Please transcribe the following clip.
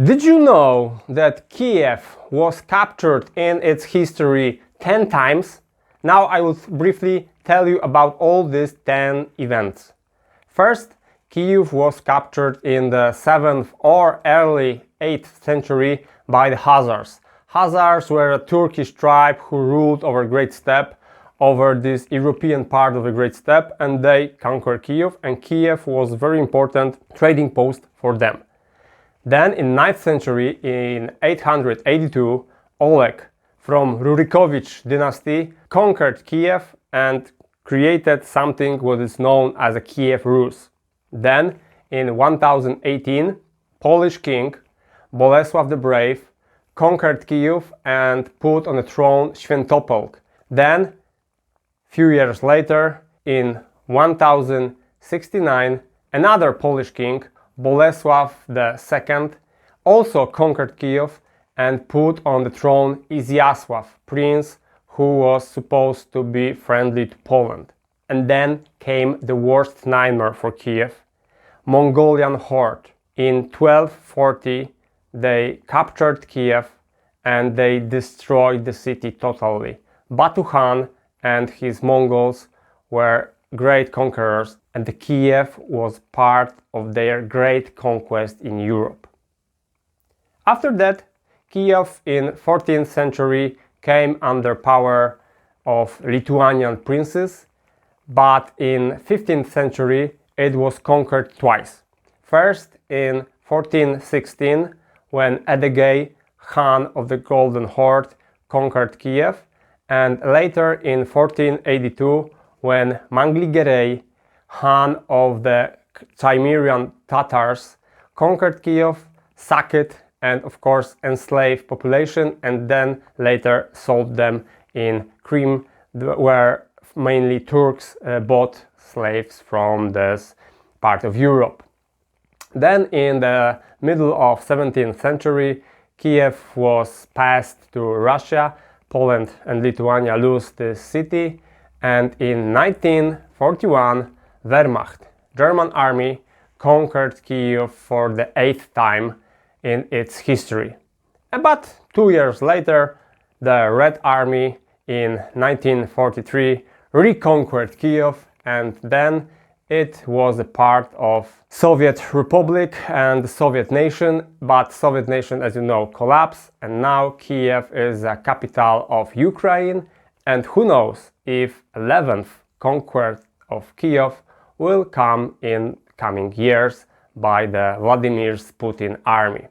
Did you know that Kiev was captured in its history 10 times? Now I will briefly tell you about all these 10 events. First, Kiev was captured in the 7th or early 8th century by the Khazars. Khazars were a Turkish tribe who ruled over Great Steppe, over this European part of the Great Steppe, and they conquered Kiev, and Kiev was a very important trading post for them. Then in 9th century, in 882, Oleg from Rurikovich dynasty conquered Kiev and created something what is known as a Kiev Rus. Then in 1018, Polish king Bolesław the Brave conquered Kiev and put on the throne Świętopolk. Then, few years later, in 1069, another Polish king Bolesław II also conquered Kiev and put on the throne Izyaslav, prince who was supposed to be friendly to Poland. And then came the worst nightmare for Kiev, Mongolian horde. In 1240 they captured Kiev and they destroyed the city totally. Batu Khan and his Mongols were great conquerors, and the Kiev was part of their great conquest in Europe. After that, Kiev in 14th century came under power of Lithuanian princes, but in 15th century it was conquered twice. First in 1416, when Edegei, Khan of the Golden Horde, conquered Kiev, and later in 1482, when Mangli-Gerei, Khan of the Cimmerian Tatars, conquered Kiev, sacked it, and of course enslaved population, and then later sold them in Crimea, where mainly Turks bought slaves from this part of Europe. Then in the middle of 17th century, Kiev was passed to Russia. Poland and Lithuania lose this city, and in 1941 Wehrmacht, German army, conquered Kiev for the 8th time in its history. But 2 years later, the Red Army in 1943 reconquered Kiev, and then it was a part of Soviet Republic and the Soviet nation, but Soviet nation, as you know, collapsed, and now Kiev is the capital of Ukraine, and who knows if 11th conquest of Kiev will come in coming years by the Vladimir Putin army.